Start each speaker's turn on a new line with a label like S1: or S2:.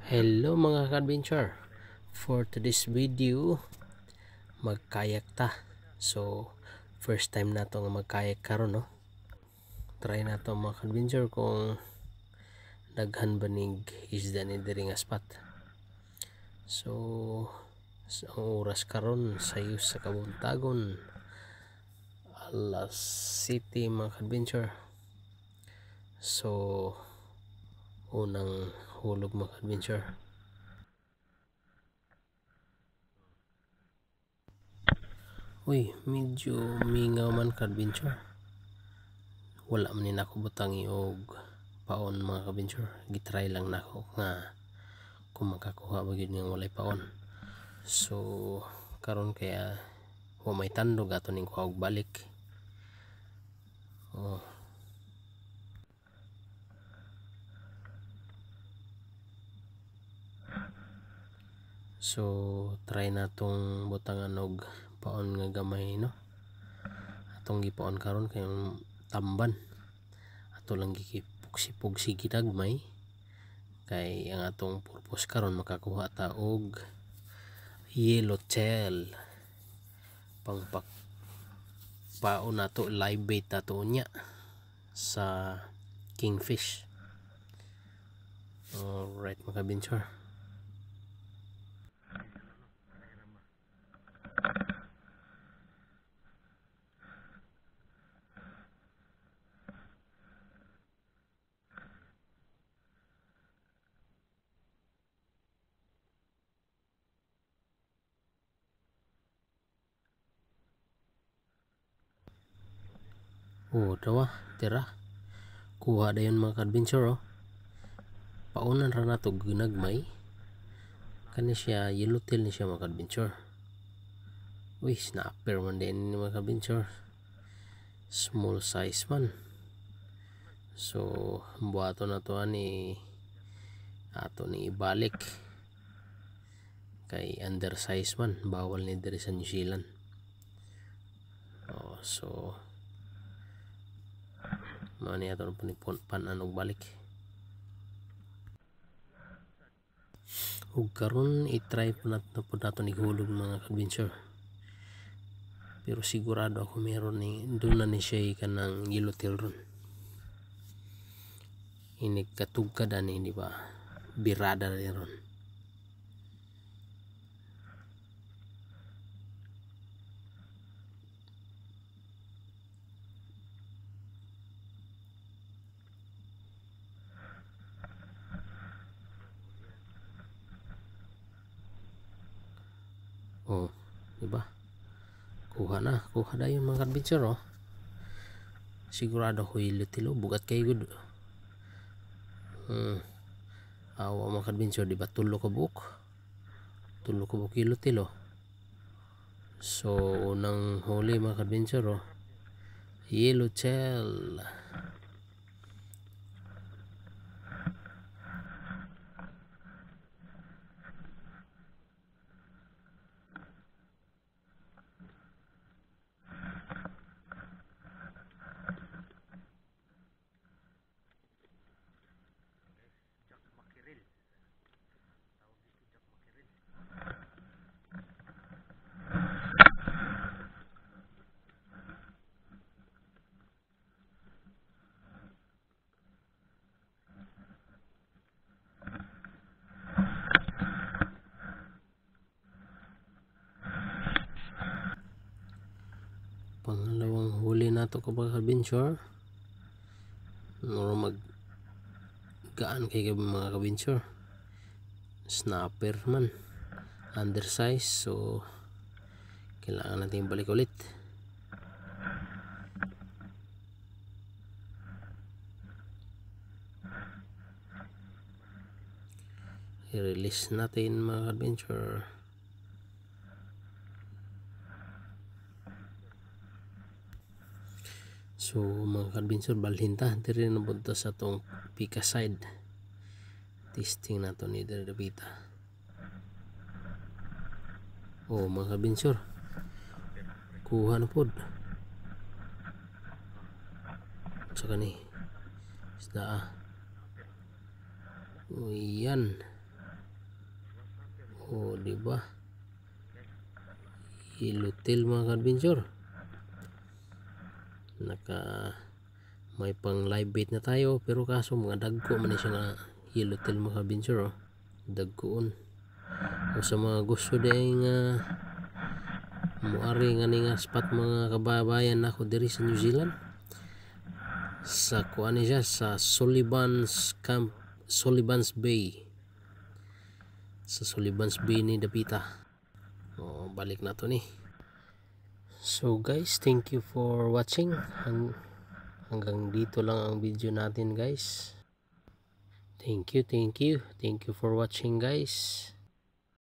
S1: Hello mga ka-adventure, for today's video magkayak ta. So first time na to nga magkayak karon, no? Try na to mga ka-adventure kung daghan banig isda ni diri nga spot. So ang oras karon sayo sa kabuntagon alas 7 mga ka-adventure. So unang hulog mga ka-adventure. Uy, medyo mingaw man ka-adventure. Wala man nako butang og paon mga ka-adventure. Gitry lang nako nga kung makakuha ba gyud nga walay paon. So karon kaya wa may tandog ato ning kuha og balik. Oh. So try natong butangan og paon nga gamay, no? Atong gipaon karon kay tamban. Ato lang gipugsi-pugsi gidagmay kay ang atong purpose karon makakuha ta og yellowtail pang paon nato, live bait nato nya sa kingfish. Alright mga ka-adventure. Dawa tira kuha dayon mga ka-adventure, oh. Paunan ra nato ginagmay kani siya, yellowtail ni siya mga ka-adventure. Uy, snapper man din mga ka-adventure, small size man. So buhaton na to ani ato ni ibalik kay undersize man, bawal ni diri sa New Zealand. So mani ato panan og balik. Ug karon i-try po nato ni hulog mga ka-adventure. Pero sigurado ako meron ni doon na ni siya kanang yellowtail ron. Inig katugkad ani, di ba? Birada rin ron. Diba? Kuha dayon mga ka-adventure, oh. Sigurado ko yellowtail, bugat kay good. Awa mga ka-adventure, diba? Tulo ka buok yellowtail, oh. So unang huli mga ka-adventure, oh, yellowtail. Pangalawang huli nato ka mga ka-adventure. Mag gaan kay mga ka-adventure. Snapper man, undersize, so kailangan natin balik ulit. I-release natin mga ka-adventure. So mga ka-adventure, balhin ta diri na punta sa tong pika side. Testing nato ni diri dapita. Mga ka-adventure, kuha na pod sa kani isda. Yan O diba, Yellowtail mga ka-adventure. May pang live bait na tayo, pero kaso mga dagko man siya nga yellowtail mga ka-adventure. Dagkoon. O sa mga gusto dahil nga muari nga nga spot mga kababayan nako diri sa New Zealand, sa kuan siya sa Sullivan's Bay, sa Sullivan's Bay ni Dapita. Balik na to ni. So guys, thank you for watching. Hanggang dito lang ang video natin guys. Thank you for watching guys.